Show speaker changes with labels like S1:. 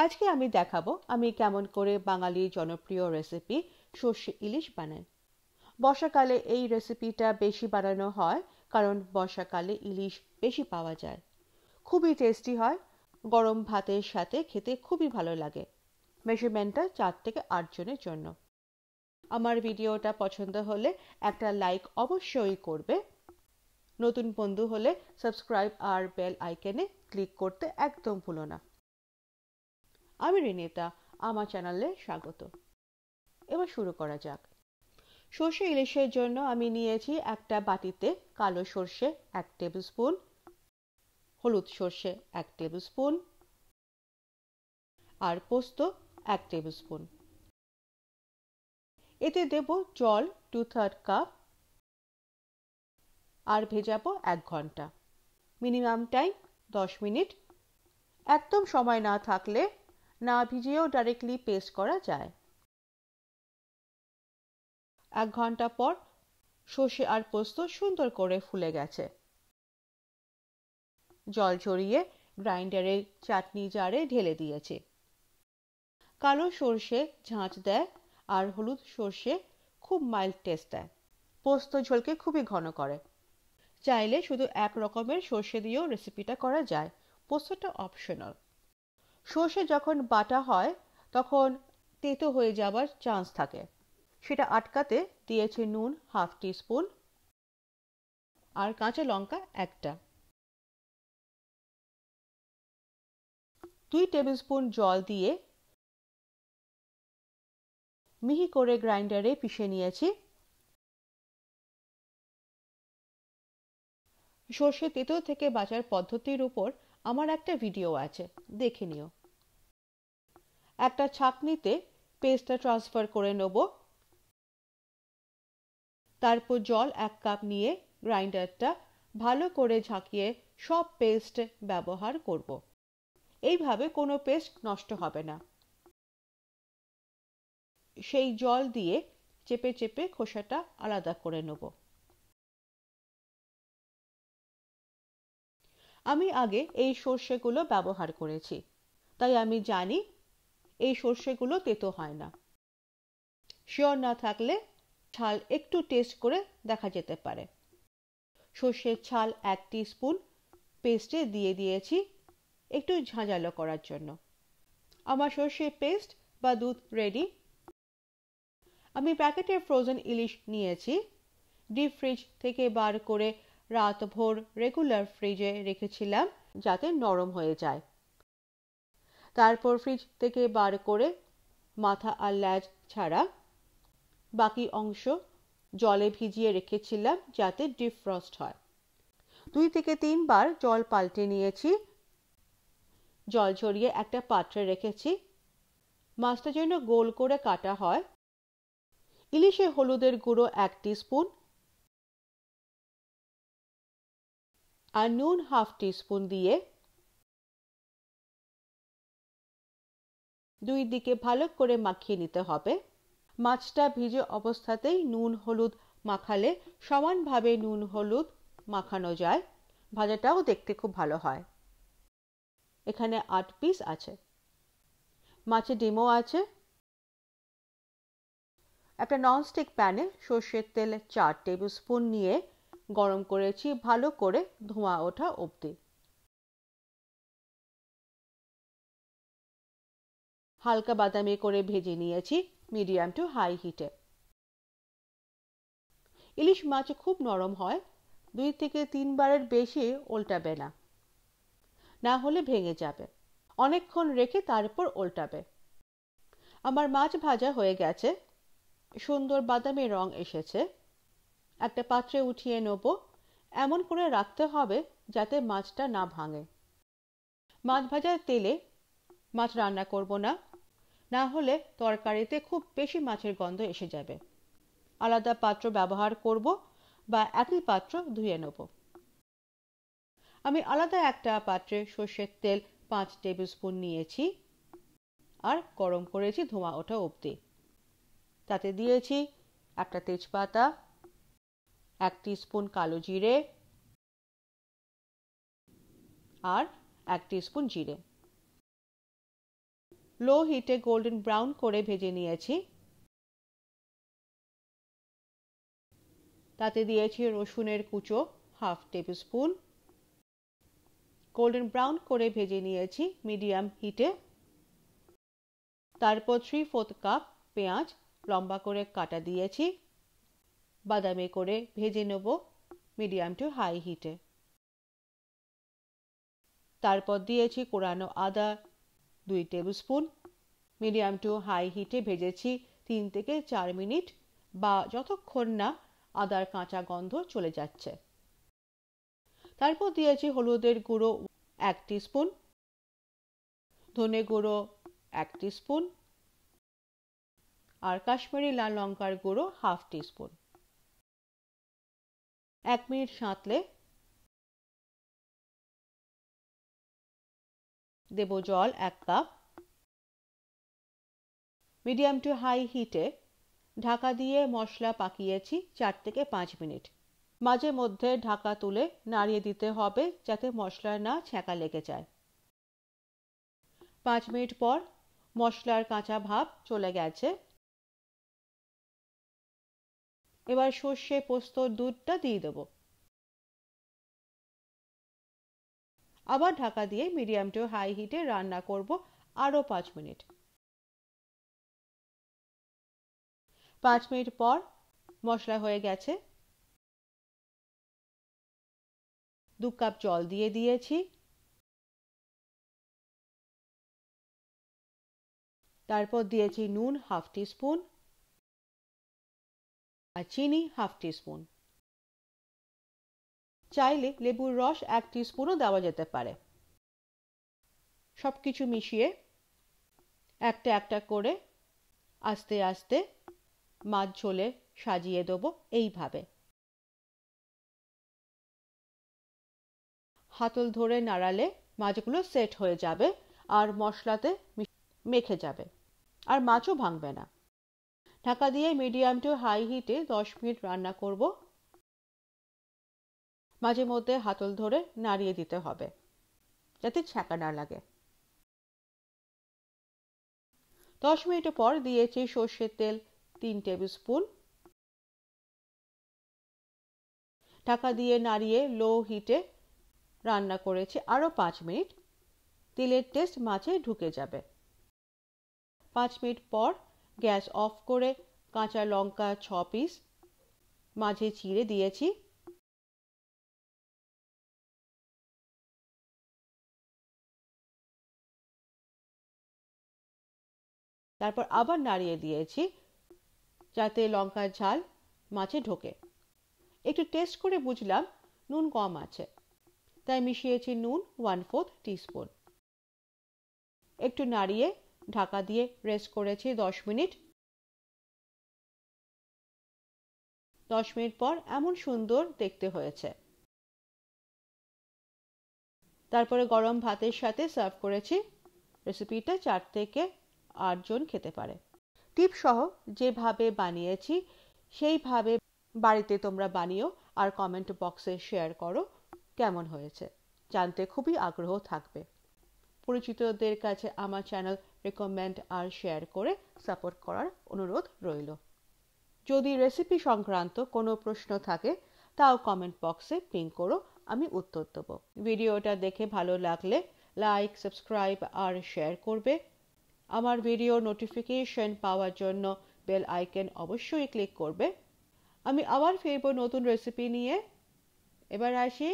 S1: আজকে আমি দেখাবো আমি কেমন করে বাঙালির জনপ্রিয় রেসিপি সর্ষে ইলিশ বানাই। বর্ষাকালে এই রেসিপিটা বেশি বানানো হয় কারণ বর্ষাকালে ইলিশ বেশি পাওয়া যায়। খুবই টেস্টি হয়, গরম ভাতের সাথে খেতে খুবই ভালো লাগে। মেজারমেন্টটা 4 থেকে 8 জনের জন্য। আমার ভিডিওটা পছন্দ হলে একটা লাইক অবশ্যই করবে। নতুন বন্ধু হলে সাবস্ক্রাইব আর বেল আইকনে ক্লিক করতে একদম ভুলো না। আমি রিনিতা, আমার চ্যানেলে স্বাগত। এবার শুরু করা যাক। সর্ষে ইলিশের জন্য আমি নিয়েছি একটা বাটিতে কালো সর্ষে 1 টেবিল স্পুন, হলুদ সর্ষে 1 টেবিল স্পুন আর পোস্ত 1 টেবিল স্পুন। এতে দেব জল 2/3 কাপ আর ভেজাবো 1 ঘন্টা। Minimum time 10 minute. একদম সময় না থাকলে না ভিজিয়েও ডাইরেক্টলি পেস্ট করা যায়। 1 ঘন্টা পর সর্ষে আর পোস্ত সুন্দর করে ফুলে গেছে। জল ঝরিয়ে গ্রাইন্ডারের চাটনি জারে ঢেলে দিয়েছি। কালো সর্ষে ঝাঁঝ দেয় আর হলুদ সর্ষে খুব মাইল্ড টেস্ট দেয়। পোস্ত ঝোলকে খুবই ঘন করে। চাইলে শুধু এক রকমের সর্ষে দিয়েও রেসিপিটা করা যায়, পোস্তটা অপশনাল। সর্ষে যখন বাটা হয় তখন তেতো হয়ে যাবার চান্স থাকে, সেটা আটকাতে দিয়েছি নুন 1/2 টিস্পুন আর কাঁচা লঙ্কা 1টা। 2 টেবিল স্পুন জল দিয়ে মিহি করে গ্রাইন্ডারে পিষে নিয়েছি। সর্ষে তেতো থেকে বাঁচার পদ্ধতির উপর আমার একটা ভিডিও আছে, দেখে নিও। একটা ছাঁকনিতে পেস্টটা ট্রান্সফার করে নেব। তারপর জল 1 কাপ নিয়ে গ্রাইন্ডারটা ভালো করে ঝাঁকিয়ে সব পেস্ট ব্যবহার করব। এইভাবে কোনো পেস্ট নষ্ট হবে না। সেই জল দিয়ে চেপে চেপে খোসাটা আলাদা করে নেব। আমি আগে এই সর্ষেগুলো ব্যবহার করেছি, তাই আমি জানি এই সর্ষেগুলো তেতো হয় না। শিওর না থাকলে ছাল একটু টেস্ট করে দেখা যেতে পারে। সর্ষের ছাল 1 টিস্পুন পেস্টে দিয়ে দিয়েছি একটু ঝাঁঝালো করার জন্য। আমার সর্ষের পেস্ট বা দুধ রেডি। আমি প্যাকেটের ফ্রোজেন ইলিশ নিয়েছি। ডিপ ফ্রিজ থেকে বার করে রাতভর রেগুলার ফ্রিজে রেখেছিলাম যাতে নরম হয়ে যায়। তারপর ফ্রিজ থেকে বার করে মাথা আর লেজ ছাড়া বাকি অংশ জলে ভিজিয়ে রেখেছিলাম যাতে ডিপ ফ্রস্ট হয়। 2 থেকে 3 বার জল পাল্টে নিয়েছি। জল ঝরিয়ে একটা পাত্রে রেখেছি। মাছটা যেন গোল করে কাটা হয়। ইলিশে হলুদের গুঁড়ো 1 টিস্পুন আর নুন 1/2 টিস্পুন দিয়ে 2 দিকে ভালো করে মাখিয়ে নিতে হবে। মাছটা ভিজে অবস্থাতেই নুন হলুদ মাখালে সমানভাবে নুন হলুদ মাখানো যায়, ভাজাটাও দেখতে খুব ভালো হয়। এখানে 8 পিস আছে। মাছে ডিমও আছে। একটা ননস্টিক প্যানে সর্ষের তেল 4 টেবিল স্পুন নিয়ে গরম করেছি ভালো করে ধোঁয়া ওঠা অবধি। হালকা বাদামি করে ভেজে নিয়েছি মিডিয়াম টু হাই হিটে। ইলিশ মাছ খুব নরম হয়, 2 থেকে 3 বারের বেশি উল্টাবে না, না হলে ভেঙে যাবে। অনেকক্ষণ রেখে তারপর উল্টাবে। আমার মাছ ভাজা হয়ে গেছে, সুন্দর বাদামি রং এসেছে। একটা পাত্রে উঠিয়ে নেব। এমন করে রাখতে হবে যাতে মাছটা না ভাঙে। মাছ ভাজার তেলে মাছ রান্না করব না, না হলে তরকারিতে খুব বেশি মাছের গন্ধ এসে যাবে। আলাদা পাত্র ব্যবহার করব বা একই পাত্র ধুয়ে নেব। আমি আলাদা একটা পাত্রে সর্ষের তেল 5 টেবিল স্পুন নিয়েছি আর গরম করেছি ধোঁয়া ওঠা অবধি। তাতে দিয়েছি একটা তেজপাতা, 1 টিস্পুন কালো জিরে আর 1 টিস্পুন জিরে। লো হিটে গোল্ডেন ব্রাউন করে ভেজে নিয়েছি। তাতে দিয়েছি রসুনের কুচো half table spoon. Golden brown করে ভেজে নিয়েছি মিডিয়াম হিটে। তারপর 3/4 কাপ পেঁয়াজ লম্বা করে কাটা দিয়েছি, বাদামি করে ভেজে নেব মিডিয়াম টু হাই হিটে। তারপর দিয়েছি কোরানো আদা 2 tablespoon, medium to high হিটে ভেজেছি 3 থেকে 4 মিনিট বা যতক্ষণ না আদার কাঁচা গন্ধ চলে যাচ্ছে। তারপর দিয়েছি হলুদের গুঁড়ো 1 টিস্পুন, ধনে গুঁড়ো 1 টিস্পুন আর কাশ্মীরি লাল লঙ্কার গুঁড়ো হাফ টিস্পুন। 1 মিনিট সাঁতলে দেব জল 1 কাপ। মিডিয়াম টু হাই হিটে ঢাকা দিয়ে মশলা পাকিয়েছি 4 থেকে 5 মিনিট। মাঝে মধ্যে ঢাকা তুলে নাড়িয়ে দিতে হবে যাতে মশলা না ছ্যাঁকা লেগে যায়। 5 মিনিট পর মশলার কাঁচা ভাব চলে গেছে। এবার সর্ষে পোস্তর দুধটা দিয়ে দেব। আবার ঢাকা দিয়ে মিডিয়াম টু হাই হিটে রান্না করব আরো 5 মিনিট। 5 মিনিট পর মশলা হয়ে গেছে। 2 কাপ জল দিয়ে দিয়েছি। তারপর দিয়েছি নুন হাফ টিস্পুন আর চিনি হাফ টিস্পুন। চাইলে লেবুর রস 1 টিস্পুনও দেওয়া যেতে পারে। সবকিছু মিশিয়ে একটা একটা করে আস্তে আস্তে মাছ ঝোলে সাজিয়ে দেবো এইভাবে। হাতল ধরে নাড়ালে মাছগুলো সেট হয়ে যাবে আর মশলাতে মেখে যাবে আর মাছও ভাঙবে না। ঢাকা দিয়ে মিডিয়াম টু হাই হিটে 10 মিনিট রান্না করব। মাঝে মধ্যে হাতল ধরে নাড়িয়ে দিতে হবে যাতে ছ্যাঁকা না লাগে। 10 মিনিট পর দিয়েছি সর্ষের তেল 3 টেবিল স্পুন। ঢাকা দিয়ে নাড়িয়ে লো হিটে রান্না করেছি আরো 5 মিনিট। তেলের টেস্ট মাছে ঢুকে যাবে। 5 মিনিট পর গ্যাস অফ করে কাঁচা লঙ্কা 6 পিস মাঝে চিড়ে দিয়েছি। তারপর আবার নাড়িয়ে দিয়েছি যাতে লঙ্কার ঝাল মাছে ঢোকে। একটু টেস্ট করে বুঝলাম নুন কম আছে, তাই মিশিয়েছি নুন 1/4 টিস্পুন। একটু নাড়িয়ে ঢাকা দিয়ে রেস্ট করেছি 10 মিনিট। 10 মিনিট পর এমন সুন্দর দেখতে হয়েছে। তারপরে গরম ভাতের সাথে সার্ভ করেছি। রেসিপিটা 4 থেকে 8 জন খেতে পারে। টিপ সহ যেভাবে বানিয়েছি সেইভাবে বাড়িতে তোমরা বানিও আর কমেন্ট বক্সে শেয়ার করো কেমন হয়েছে, জানতে খুবই আগ্রহ থাকবে। পরিচিতদের কাছে আমার চ্যানেল রেকমেন্ড আর শেয়ার করে সাপোর্ট করার অনুরোধ রইল। যদি রেসিপি সংক্রান্ত কোনো প্রশ্ন থাকে তাও কমেন্ট বক্সে পিং করো, আমি উত্তর দেব। ভিডিওটা দেখে ভালো লাগলে লাইক, সাবস্ক্রাইব আর শেয়ার করবে। আমার ভিডিও নোটিফিকেশন পাওয়ার জন্য বেল আইকন অবশ্যই ক্লিক করবে। আমি আবার ফিরবো নতুন রেসিপি নিয়ে। এবার আসি।